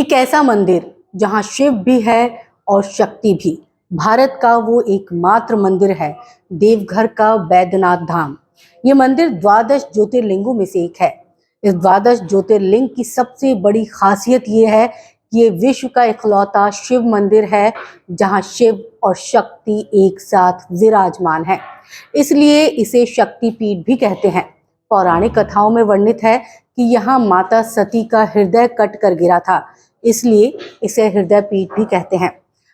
एक ऐसा मंदिर जहां शिव भी है और शक्ति भी। भारत का वो एकमात्र मंदिर है देवघर का बैद्यनाथ धाम। ये मंदिर द्वादश ज्योतिर्लिंगों में से एक है। इस द्वादश ज्योतिर्लिंग की सबसे बड़ी खासियत ये है कि ये विश्व का इकलौता शिव मंदिर है जहां शिव और शक्ति एक साथ विराजमान है। इसलिए इसे शक्तिपीठ भी कहते हैं। पौराणिक कथाओं में वर्णित है कि यहाँ माता सती का हृदय कट कर गिरा था, इसलिए इसे हृदय पीठ भी कहते हैं।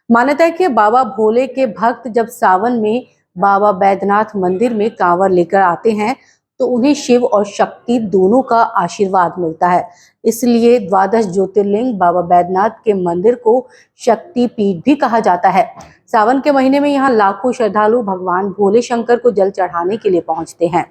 मान्यता है कि बाबा भोले के भक्त जब सावन में बाबा बैद्यनाथ मंदिर में कांवर लेकर आते हैं तो उन्हें शिव और शक्ति दोनों का आशीर्वाद मिलता है। इसलिए द्वादश ज्योतिर्लिंग बाबा बैद्यनाथ के मंदिर को शक्ति पीठ भी कहा जाता है। सावन के महीने में यहाँ लाखों श्रद्धालु भगवान भोले शंकर को जल चढ़ाने के लिए पहुंचते हैं।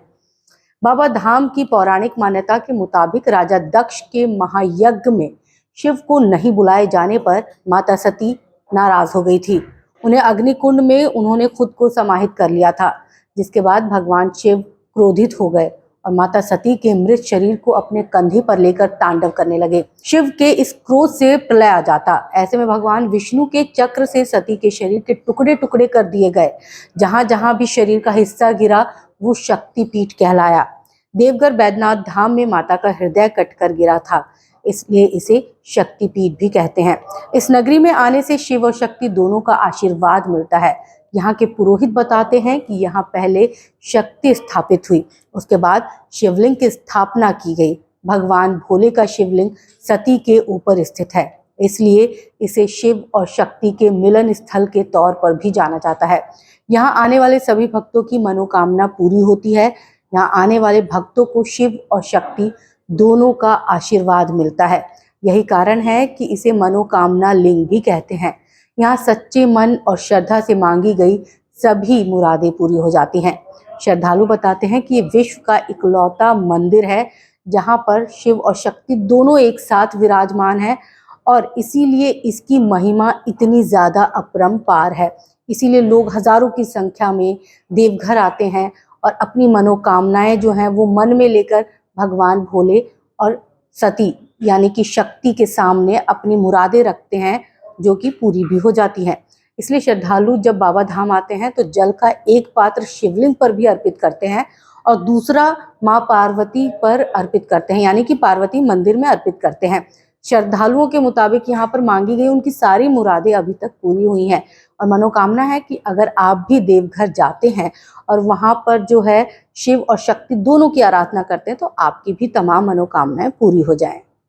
बाबा धाम की पौराणिक मान्यता के मुताबिक राजा दक्ष के महायज्ञ में शिव को नहीं बुलाए जाने पर माता सती नाराज हो गई थी। उन्हें अग्निकुंड में उन्होंने खुद को समाहित कर लिया था, जिसके बाद भगवान शिव क्रोधित हो गए और माता सती के मृत शरीर को अपने कंधे पर लेकर तांडव करने लगे। शिव के इस क्रोध से प्रलय आ जाता। ऐसे में भगवान विष्णु के चक्र से सती के शरीर के टुकड़े टुकड़े कर दिए गए। जहां जहां भी शरीर का हिस्सा गिरा वो शक्तिपीठ कहलाया। देवघर बैद्यनाथ धाम में माता का हृदय कटकर गिरा था, इसलिए इसे शक्तिपीठ भी कहते हैं। इस नगरी में आने से शिव और शक्ति दोनों का आशीर्वाद मिलता है। यहाँ के पुरोहित बताते हैं कि यहाँ पहले शक्ति स्थापित हुई, उसके बाद शिवलिंग की स्थापना की गई। भगवान भोले का शिवलिंग सती के ऊपर स्थित है, इसलिए इसे शिव और शक्ति के मिलन स्थल के तौर पर भी जाना जाता है। यहाँ आने वाले सभी भक्तों की मनोकामना पूरी होती है। यहाँ आने वाले भक्तों को शिव और शक्ति दोनों का आशीर्वाद मिलता है। यही कारण है कि इसे मनोकामना लिंग भी कहते हैं। यहाँ सच्चे मन और श्रद्धा से मांगी गई सभी मुरादें पूरी हो जाती हैं। श्रद्धालु बताते हैं कि ये विश्व का इकलौता मंदिर है जहाँ पर शिव और शक्ति दोनों एक साथ विराजमान है और इसीलिए इसकी महिमा इतनी ज़्यादा अपरंपार है। इसीलिए लोग हजारों की संख्या में देवघर आते हैं और अपनी मनोकामनाएं जो हैं वो मन में लेकर भगवान भोले और सती यानी कि शक्ति के सामने अपनी मुरादें रखते हैं, जो कि पूरी भी हो जाती हैं। इसलिए श्रद्धालु जब बाबा धाम आते हैं तो जल का एक पात्र शिवलिंग पर भी अर्पित करते हैं और दूसरा माँ पार्वती पर अर्पित करते हैं, यानी कि पार्वती मंदिर में अर्पित करते हैं। श्रद्धालुओं के मुताबिक यहाँ पर मांगी गई उनकी सारी मुरादें अभी तक पूरी हुई हैं और मनोकामना है कि अगर आप भी देवघर जाते हैं और वहाँ पर जो है शिव और शक्ति दोनों की आराधना करते हैं तो आपकी भी तमाम मनोकामनाएं पूरी हो जाएं।